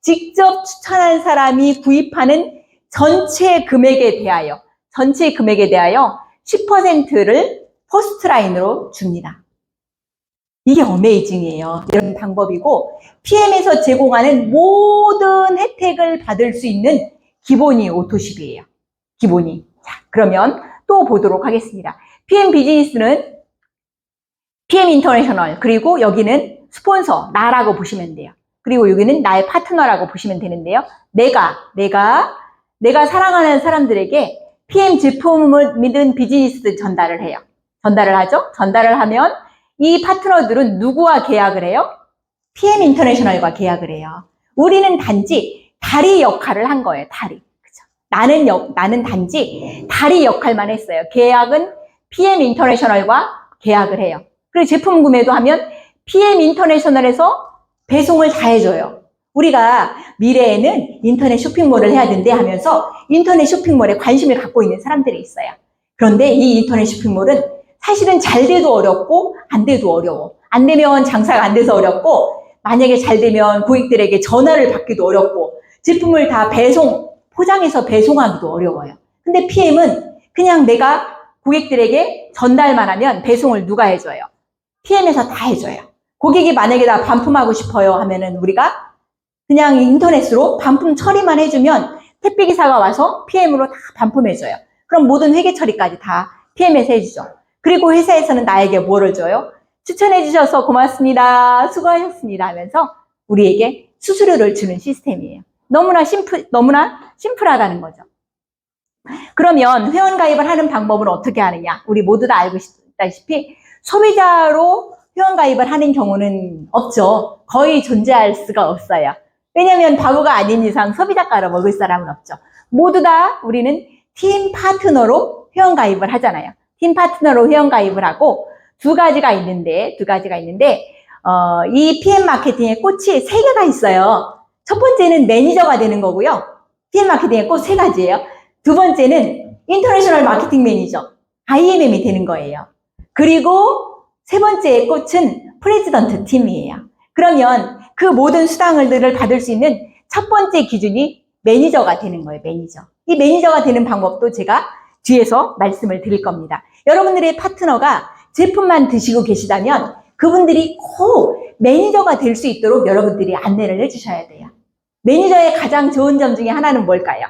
직접 추천한 사람이 구입하는 전체 금액에 대하여 10%를 퍼스트라인으로 줍니다. 이게 어메이징이에요. 이런 방법이고 PM에서 제공하는 모든 혜택을 받을 수 있는 기본이 오토십이에요. 기본이. 자, 그러면 또 보도록 하겠습니다. PM 비즈니스는 PM 인터내셔널, 그리고 여기는 스폰서, 나라고 보시면 돼요. 그리고 여기는 나의 파트너라고 보시면 되는데요. 내가 사랑하는 사람들에게 PM 제품을 믿은 비즈니스 전달을 해요. 전달을 하죠. 전달을 하면 이 파트너들은 누구와 계약을 해요? PM 인터내셔널과 계약을 해요. 우리는 단지 다리 역할을 한 거예요. 다리. 그죠? 나는 단지 다리 역할만 했어요. 계약은 PM 인터내셔널과 계약을 해요. 그리고 제품 구매도 하면 PM 인터내셔널에서 배송을 다 해줘요. 우리가 미래에는 인터넷 쇼핑몰을 해야 된대 하면서 인터넷 쇼핑몰에 관심을 갖고 있는 사람들이 있어요. 그런데 이 인터넷 쇼핑몰은 사실은 잘 돼도 어렵고 안 돼도 어려워. 안 되면 장사가 안 돼서 어렵고, 만약에 잘 되면 고객들에게 전화를 받기도 어렵고, 제품을 다 포장해서 배송하기도 어려워요. 근데 PM은 그냥 내가 고객들에게 전달만 하면 배송을 누가 해줘요? PM에서 다 해줘요. 고객이 만약에 나 반품하고 싶어요 하면은 우리가 그냥 인터넷으로 반품 처리만 해주면 택배기사가 와서 PM으로 다 반품해줘요. 그럼 모든 회계 처리까지 다 PM에서 해주죠. 그리고 회사에서는 나에게 뭐를 줘요? 추천해주셔서 고맙습니다. 수고하셨습니다 하면서 우리에게 수수료를 주는 시스템이에요. 너무나 심플하다는 거죠. 그러면 회원가입을 하는 방법은 어떻게 하느냐? 우리 모두 다 알고 있다시피 소비자로 회원가입을 하는 경우는 없죠. 거의 존재할 수가 없어요. 왜냐하면 바보가 아닌 이상 소비자가로 먹을 사람은 없죠. 모두 다 우리는 팀 파트너로 회원가입을 하잖아요. 팀 파트너로 회원가입을 하고 두 가지가 있는데 이 PM 마케팅의 꽃이 3개가 있어요. 첫 번째는 매니저가 되는 거고요. PM 마케팅의 꽃 3가지예요. 두 번째는 인터내셔널 마케팅 매니저, IMM이 되는 거예요. 그리고 세 번째의 꽃은 프레지던트 팀이에요. 그러면 그 모든 수당을 받을 수 있는 첫 번째 기준이 매니저가 되는 거예요. 매니저. 이 매니저가 되는 방법도 제가 뒤에서 말씀을 드릴 겁니다. 여러분들의 파트너가 제품만 드시고 계시다면 그분들이 꼭 매니저가 될 수 있도록 여러분들이 안내를 해주셔야 돼요. 매니저의 가장 좋은 점 중에 하나는 뭘까요?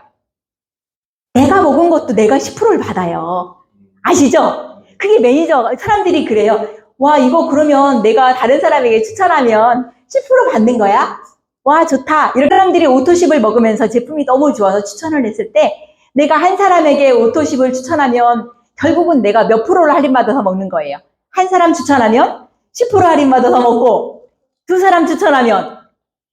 내가 먹은 것도 내가 10%를 받아요. 아시죠? 그게 매니저, 사람들이 그래요. 와, 이거 그러면 내가 다른 사람에게 추천하면 10% 받는 거야? 와, 좋다. 이런 사람들이 오토십을 먹으면서 제품이 너무 좋아서 추천을 했을 때 내가 한 사람에게 오토십을 추천하면 결국은 내가 몇 프로를 할인받아서 먹는 거예요. 한 사람 추천하면 10% 할인받아서 먹고 두 사람 추천하면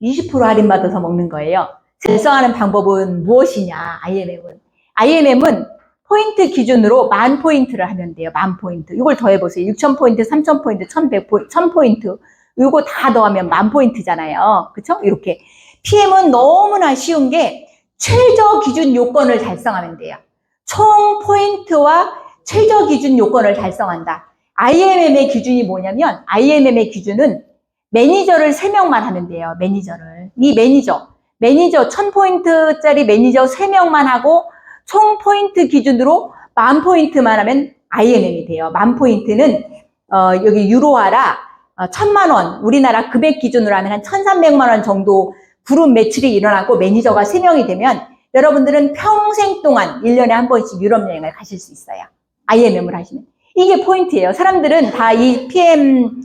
20% 할인받아서 먹는 거예요. 달성하는 방법은 무엇이냐? IMM은 포인트 기준으로 10,000포인트를 하면 돼요. 10,000포인트. 이걸 더해보세요. 6,000포인트, 3,000포인트, 1,100포인트. 이거 다 더하면 10,000포인트잖아요. 그쵸? 이렇게. PM은 너무나 쉬운 게 최저 기준 요건을 달성하면 돼요. 총 포인트와 최저 기준 요건을 달성한다. IMM의 기준이 뭐냐면, IMM의 기준은 매니저를 3명만 하면 돼요. 매니저를. 이 매니저 1,000포인트짜리 매니저 3명만 하고 총 포인트 기준으로 10,000포인트만 하면 IMM이 돼요. 10,000포인트는 여기 유로화라 1,000만 원, 우리나라 금액 기준으로 하면 한 1,300만 원 정도 그룹 매출이 일어나고 매니저가 3명이 되면 여러분들은 평생 동안 1년에 한 번씩 유럽 여행을 가실 수 있어요. IMM을 하시면. 이게 포인트예요. 사람들은 다 이 PM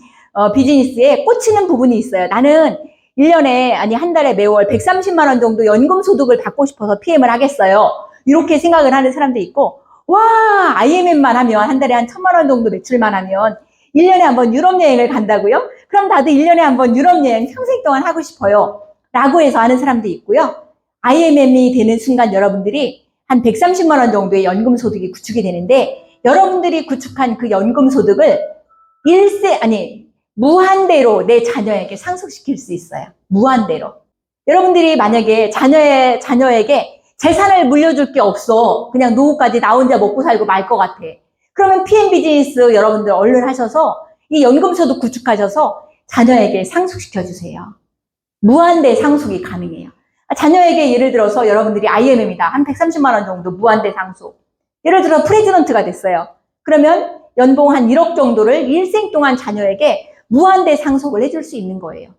비즈니스에 꽂히는 부분이 있어요. 나는 1년에, 아니 한 달에 매월 130만 원 정도 연금 소득을 받고 싶어서 PM을 하겠어요. 이렇게 생각을 하는 사람도 있고, 와, IMM만 하면 한 달에 한 1,000만 원 정도 매출만 하면 1년에 한 번 유럽 여행을 간다고요? 그럼 다들 1년에 한 번 유럽 여행 평생 동안 하고 싶어요. 라고 해서 하는 사람도 있고요. IMM이 되는 순간 여러분들이 한 130만 원 정도의 연금 소득이 구축이 되는데, 여러분들이 구축한 그 연금 소득을 무한대로 내 자녀에게 상속시킬 수 있어요. 무한대로. 여러분들이 만약에 자녀에게 재산을 물려줄 게 없어. 그냥 노후까지 나 혼자 먹고 살고 말 것 같아. 그러면 PM 비즈니스 여러분들 얼른 하셔서 이 연금소득 구축하셔서 자녀에게 상속시켜주세요. 무한대 상속이 가능해요. 자녀에게 예를 들어서 여러분들이 IMM이다. 한 130만 원 정도 무한대 상속. 예를 들어 프레지던트가 됐어요. 그러면 연봉 한 1억 정도를 일생 동안 자녀에게 무한대 상속을 해줄 수 있는 거예요.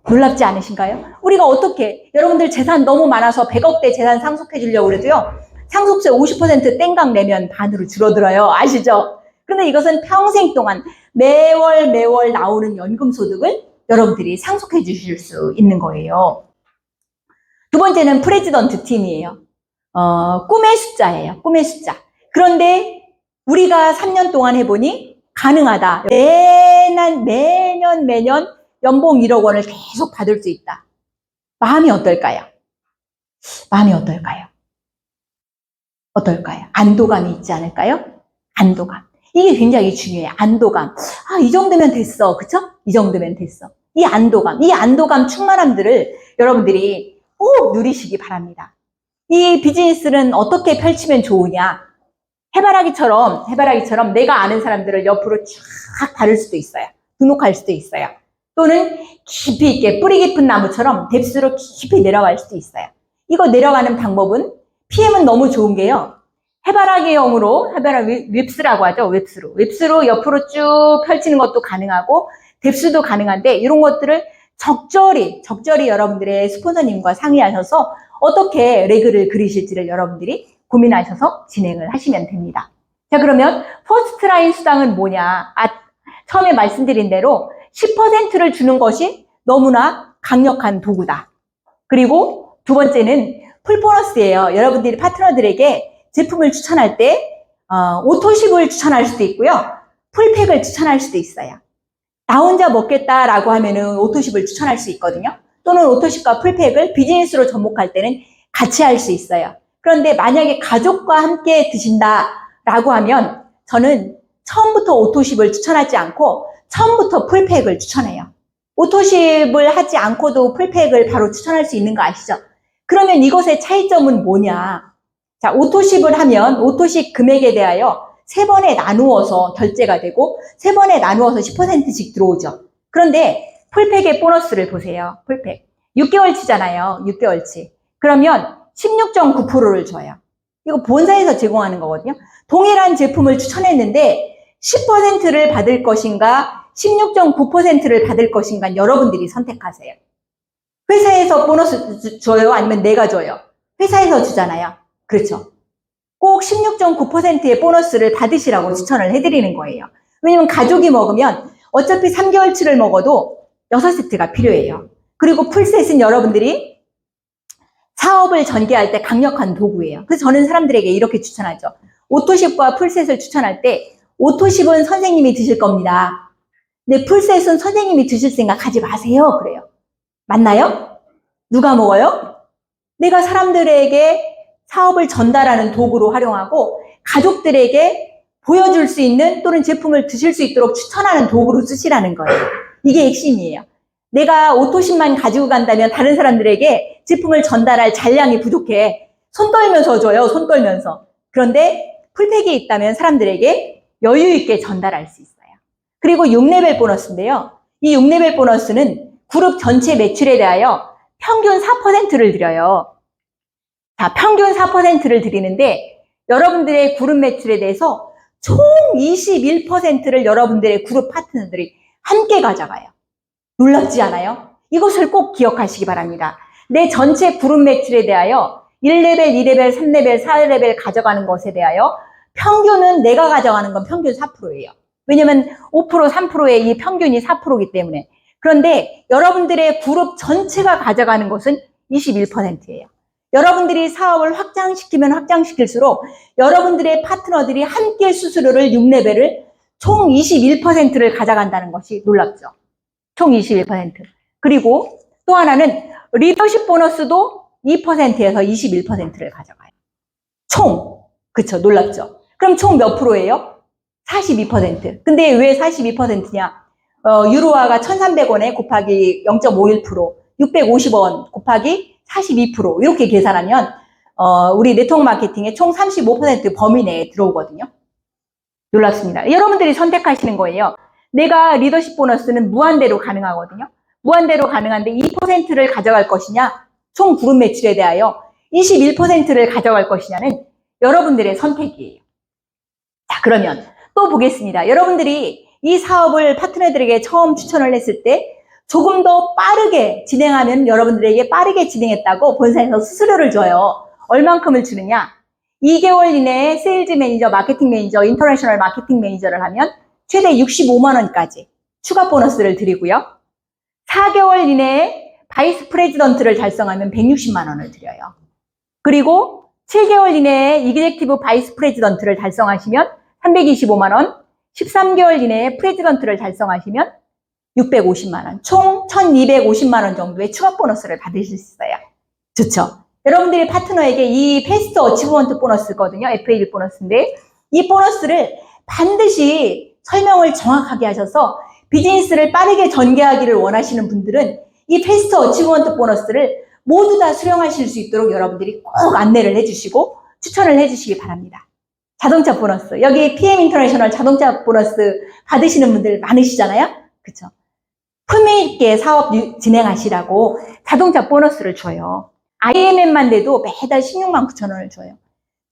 놀랍지 않으신가요? 우리가 어떻게 여러분들 재산 너무 많아서 100억대 재산 상속해 주려고 그래도요. 상속세 50% 땡강 내면 반으로 줄어들어요. 아시죠? 그런데 이것은 평생 동안 매월 나오는 연금소득을 여러분들이 상속해 주실 수 있는 거예요. 두 번째는 프레지던트 팀이에요. 꿈의 숫자예요. 꿈의 숫자. 그런데 우리가 3년 동안 해보니 가능하다. 매년 연봉 1억 원을 계속 받을 수 있다. 마음이 어떨까요? 마음이 어떨까요? 어떨까요? 안도감이 있지 않을까요? 안도감. 이게 굉장히 중요해요. 안도감. 이 정도면 됐어. 그쵸? 이 정도면 됐어. 이 안도감 충만함들을 여러분들이 꼭 누리시기 바랍니다. 이 비즈니스는 어떻게 펼치면 좋으냐? 해바라기처럼 내가 아는 사람들을 옆으로 쫙 다룰 수도 있어요. 등록할 수도 있어요. 또는 깊이 있게 뿌리 깊은 나무처럼 뎁스로 깊이 내려갈 수도 있어요. 이거 내려가는 방법은 PM은 너무 좋은 게요. 해바라기형으로 웹스라고 하죠. 웹스로 옆으로 쭉 펼치는 것도 가능하고 뎁스도 가능한데 이런 것들을 적절히 여러분들의 스폰서님과 상의하셔서 어떻게 레그를 그리실지를 여러분들이 고민하셔서 진행을 하시면 됩니다. 자, 그러면 퍼스트 라인 수당은 뭐냐? 처음에 말씀드린 대로 10%를 주는 것이 너무나 강력한 도구다. 그리고 두 번째는 풀보너스예요. 여러분들이 파트너들에게 제품을 추천할 때 오토십을 추천할 수도 있고요. 풀팩을 추천할 수도 있어요. 나 혼자 먹겠다라고 하면은 오토십을 추천할 수 있거든요. 또는 오토십과 풀팩을 비즈니스로 접목할 때는 같이 할 수 있어요. 그런데 만약에 가족과 함께 드신다라고 하면 저는 처음부터 오토십을 추천하지 않고 처음부터 풀팩을 추천해요. 오토십을 하지 않고도 풀팩을 바로 추천할 수 있는 거 아시죠? 그러면 이것의 차이점은 뭐냐? 자, 오토십을 하면 오토십 금액에 대하여 3번에 나누어서 결제가 되고 3번에 나누어서 10%씩 들어오죠. 그런데 풀팩의 보너스를 보세요. 풀팩. 6개월치잖아요. 6개월치. 그러면 16.9%를 줘요. 이거 본사에서 제공하는 거거든요. 동일한 제품을 추천했는데 10%를 받을 것인가 16.9%를 받을 것인가 여러분들이 선택하세요. 회사에서 보너스 줘요? 아니면 내가 줘요? 회사에서 주잖아요. 그렇죠. 꼭 16.9%의 보너스를 받으시라고 추천을 해드리는 거예요. 왜냐면 가족이 먹으면 어차피 3개월치를 먹어도 6세트가 필요해요. 그리고 풀셋은 여러분들이 사업을 전개할 때 강력한 도구예요. 그래서 저는 사람들에게 이렇게 추천하죠. 오토십과 풀셋을 추천할 때 오토십은 선생님이 드실 겁니다. 근데 풀셋은 선생님이 드실 생각하지 마세요. 그래요. 맞나요? 누가 먹어요? 내가 사람들에게 사업을 전달하는 도구로 활용하고 가족들에게 보여줄 수 있는 또는 제품을 드실 수 있도록 추천하는 도구로 쓰시라는 거예요. 이게 핵심이에요. 내가 오토십만 가지고 간다면 다른 사람들에게 제품을 전달할 잔량이 부족해. 손 떨면서 줘요. 손 떨면서. 그런데 풀팩이 있다면 사람들에게 여유 있게 전달할 수 있어요. 그리고 6레벨 보너스인데요. 이 6레벨 보너스는 그룹 전체 매출에 대하여 평균 4%를 드려요. 자, 평균 4%를 드리는데 여러분들의 그룹 매출에 대해서 총 21%를 여러분들의 그룹 파트너들이 함께 가져가요. 놀랍지 않아요? 이것을 꼭 기억하시기 바랍니다. 내 전체 그룹 매출에 대하여 1레벨, 2레벨, 3레벨, 4레벨 가져가는 것에 대하여 평균은 내가 가져가는 건 평균 4%예요. 왜냐면 5%, 3%의 이 평균이 4%이기 때문에. 그런데 여러분들의 그룹 전체가 가져가는 것은 21%예요. 여러분들이 사업을 확장시키면 확장시킬수록 여러분들의 파트너들이 함께 수수료를 6레벨을 총 21%를 가져간다는 것이 놀랍죠. 총 21%. 그리고 또 하나는 리더십 보너스도 2%에서 21%를 가져가요. 총. 그쵸, 놀랍죠. 그럼 총 몇 프로예요? 42%. 근데 왜 42%냐? 유로화가 1,300원에 곱하기 0.51%, 650원 곱하기 42% 이렇게 계산하면 우리 네트워크 마케팅의 총 35% 범위 내에 들어오거든요. 놀랍습니다. 여러분들이 선택하시는 거예요. 내가 리더십 보너스는 무한대로 가능하거든요. 무한대로 가능한데 2%를 가져갈 것이냐? 총 그룹 매출에 대하여 21%를 가져갈 것이냐는 여러분들의 선택이에요. 자, 그러면 또 보겠습니다. 여러분들이 이 사업을 파트너들에게 처음 추천을 했을 때 조금 더 빠르게 진행하면 여러분들에게 빠르게 진행했다고 본사에서 수수료를 줘요. 얼만큼을 주느냐? 2개월 이내에 세일즈 매니저, 마케팅 매니저, 인터내셔널 마케팅 매니저를 하면 최대 65만 원까지 추가 보너스를 드리고요. 4개월 이내에 바이스 프레지던트를 달성하면 160만 원을 드려요. 그리고 7개월 이내에 이그제큐티브 바이스 프레지던트를 달성하시면 325만 원, 13개월 이내에 프레지던트를 달성하시면 650만 원, 총 1250만 원 정도의 추가 보너스를 받으실 수 있어요. 좋죠? 여러분들이 파트너에게 이 패스트 어치브먼트 보너스거든요. FA1 보너스인데 이 보너스를 반드시 설명을 정확하게 하셔서 비즈니스를 빠르게 전개하기를 원하시는 분들은 이 패스트 어치브먼트 보너스를 모두 다 수령하실 수 있도록 여러분들이 꼭 안내를 해주시고 추천을 해주시기 바랍니다. 자동차 보너스, 여기 PM 인터내셔널 자동차 보너스 받으시는 분들 많으시잖아요. 그쵸? 품위 있게 사업 진행하시라고 자동차 보너스를 줘요. IMM만 돼도 매달 16만 9천 원을 줘요.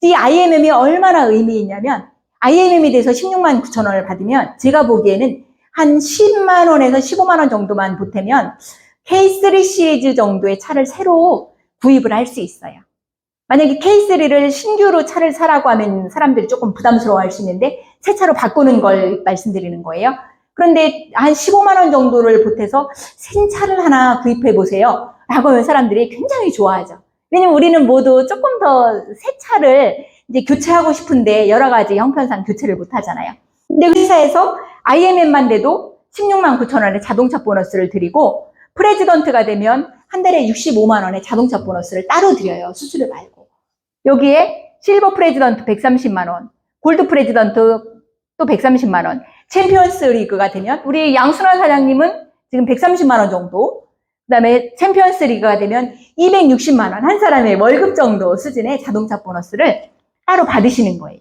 이 IMM이 얼마나 의미 있냐면 IMM에 대해서 16만 9천 원을 받으면 제가 보기에는 한 10만 원에서 15만 원 정도만 보태면 K3 시리즈 정도의 차를 새로 구입을 할 수 있어요. 만약에 K3를 신규로 차를 사라고 하면 사람들이 조금 부담스러워할 수 있는데 새 차로 바꾸는 걸 말씀드리는 거예요. 그런데 한 15만 원 정도를 보태서 새 차를 하나 구입해 보세요 라고 하면 사람들이 굉장히 좋아하죠. 왜냐면 우리는 모두 조금 더 새 차를 이제 교체하고 싶은데 여러 가지 형편상 교체를 못 하잖아요. 근데 회사에서 IMM만 돼도 16만 9천 원의 자동차 보너스를 드리고 프레지던트가 되면 한 달에 65만 원의 자동차 보너스를 따로 드려요. 수수료 말고. 여기에 실버 프레지던트 130만 원, 골드 프레지던트 또 130만 원, 챔피언스 리그가 되면 우리 양순환 사장님은 지금 130만 원 정도, 그 다음에 챔피언스 리그가 되면 260만 원, 한 사람의 월급 정도 수준의 자동차 보너스를 따로 받으시는 거예요.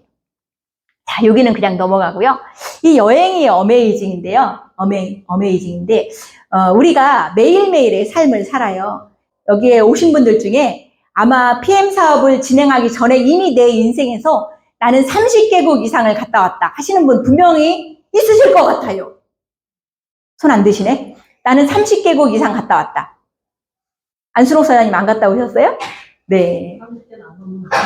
자, 여기는 그냥 넘어가고요. 이 여행이 어메이징인데요. 어메이징인데 우리가 매일매일의 삶을 살아요. 여기에 오신 분들 중에 아마 PM 사업을 진행하기 전에 이미 내 인생에서 나는 30개국 이상을 갔다 왔다 하시는 분 분명히 있으실 것 같아요. 손 안 드시네? 나는 30개국 이상 갔다 왔다. 안순옥 사장님 안 갔다 오셨어요? 네.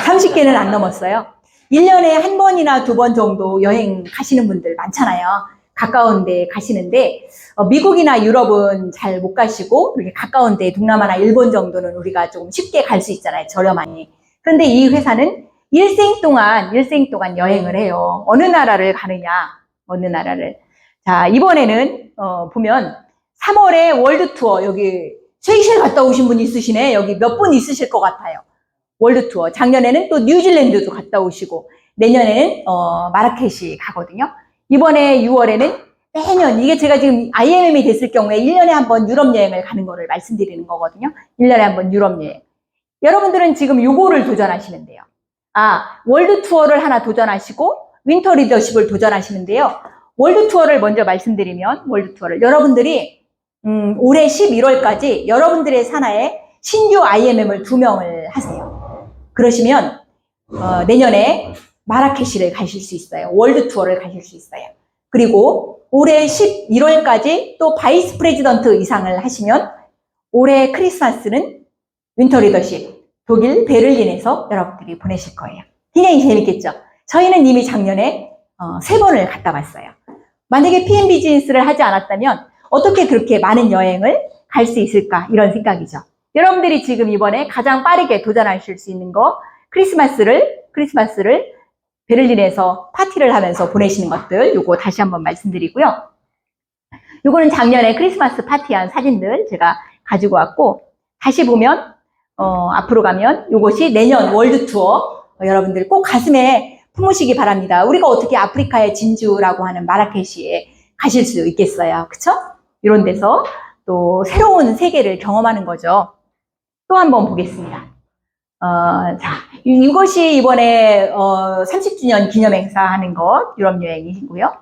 30개는 안 넘었어요. 1년에 한 번이나 두 번 정도 여행 가시는 분들 많잖아요. 가까운 데 가시는데 미국이나 유럽은 잘 못 가시고 이렇게 가까운 데 동남아나 일본 정도는 우리가 좀 쉽게 갈 수 있잖아요. 저렴하니. 그런데 이 회사는 일생 동안 여행을 해요. 어느 나라를 가느냐? 어느 나라를. 자, 이번에는 보면 3월에 월드 투어 여기 세이셸 갔다 오신 분 있으시네. 여기 몇 분 있으실 것 같아요. 월드 투어. 작년에는 또 뉴질랜드도 갔다 오시고 내년에는 마라케시 가거든요. 이번에 6월에는 매년 이게 제가 지금 IMM이 됐을 경우에 1년에 한 번 유럽 여행을 가는 거를 말씀드리는 거거든요. 1년에 한 번 유럽 여행. 여러분들은 지금 요거를 도전하시는데요. 월드 투어를 하나 도전하시고 윈터 리더십을 도전하시는데요. 월드 투어를 먼저 말씀드리면 월드 투어를 여러분들이 올해 11월까지 여러분들의 산하에 신규 IMM을 2명을 하세요. 그러시면 내년에 마라케시를 가실 수 있어요. 월드 투어를 가실 수 있어요. 그리고 올해 11월까지 또 바이스 프레지던트 이상을 하시면 올해 크리스마스는 윈터 리더십 독일 베를린에서 여러분들이 보내실 거예요. 굉장히 재밌겠죠? 저희는 이미 작년에 3번을 갔다 왔어요. 만약에 PM 비즈니스를 하지 않았다면 어떻게 그렇게 많은 여행을 갈 수 있을까 이런 생각이죠. 여러분들이 지금 이번에 가장 빠르게 도전하실 수 있는 거 크리스마스를 베를린에서 파티를 하면서 보내시는 것들 요거 다시 한번 말씀드리고요. 요거는 작년에 크리스마스 파티한 사진들 제가 가지고 왔고 다시 보면 앞으로 가면 요것이 내년 월드 투어 여러분들 꼭 가슴에 품으시기 바랍니다. 우리가 어떻게 아프리카의 진주라고 하는 마라케시에 가실 수 있겠어요. 그쵸? 이런 데서 또 새로운 세계를 경험하는 거죠. 또 한번 보겠습니다. 자, 이것이 이번에 30주년 기념행사 하는 것 유럽 여행이고요.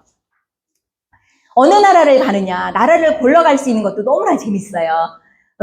어느 나라를 가느냐, 나라를 골라갈 수 있는 것도 너무나 재밌어요.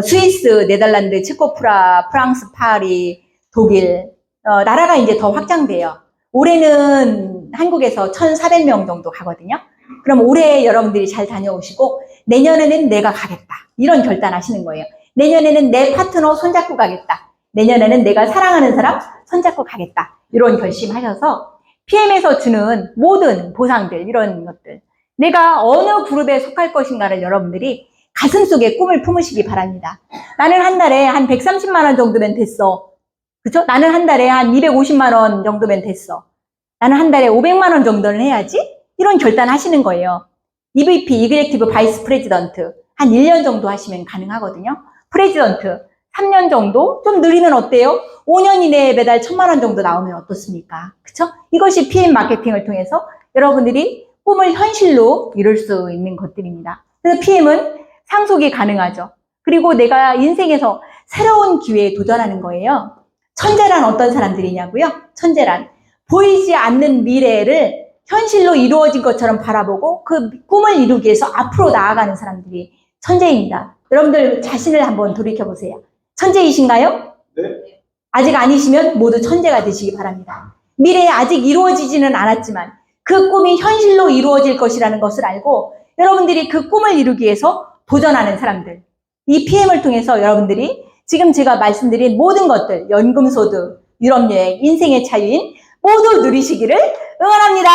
스위스, 네덜란드, 체코프라, 프랑스, 파리, 독일, 나라가 이제 더 확장돼요. 올해는 한국에서 1,400명 정도 가거든요. 그럼 올해 여러분들이 잘 다녀오시고 내년에는 내가 가겠다. 이런 결단하시는 거예요. 내년에는 내 파트너 손잡고 가겠다. 내년에는 내가 사랑하는 사람 손잡고 가겠다. 이런 결심하셔서 PM에서 주는 모든 보상들, 이런 것들, 내가 어느 그룹에 속할 것인가를 여러분들이 가슴속에 꿈을 품으시기 바랍니다. 나는 한 달에 한 130만 원 정도면 됐어. 그쵸? 나는 한 달에 한 250만 원 정도면 됐어. 나는 한 달에 500만 원 정도는 해야지? 이런 결단 하시는 거예요. EVP, 이그젝티브 바이스 프레지던트 한 1년 정도 하시면 가능하거든요. 프레지던트 3년 정도? 좀 느리면 어때요? 5년 이내에 매달 1,000만 원 정도 나오면 어떻습니까? 그쵸? 이것이 PM 마케팅을 통해서 여러분들이 꿈을 현실로 이룰 수 있는 것들입니다. 그래서 PM은 상속이 가능하죠. 그리고 내가 인생에서 새로운 기회에 도전하는 거예요. 천재란 어떤 사람들이냐고요? 천재란 보이지 않는 미래를 현실로 이루어진 것처럼 바라보고 그 꿈을 이루기 위해서 앞으로 나아가는 사람들이 천재입니다. 여러분들 자신을 한번 돌이켜보세요. 천재이신가요? 네. 아직 아니시면 모두 천재가 되시기 바랍니다. 미래에 아직 이루어지지는 않았지만 그 꿈이 현실로 이루어질 것이라는 것을 알고 여러분들이 그 꿈을 이루기 위해서 도전하는 사람들. 이 PM을 통해서 여러분들이 지금 제가 말씀드린 모든 것들, 연금소득, 유럽여행, 인생의 자유인 모두 누리시기를 응원합니다.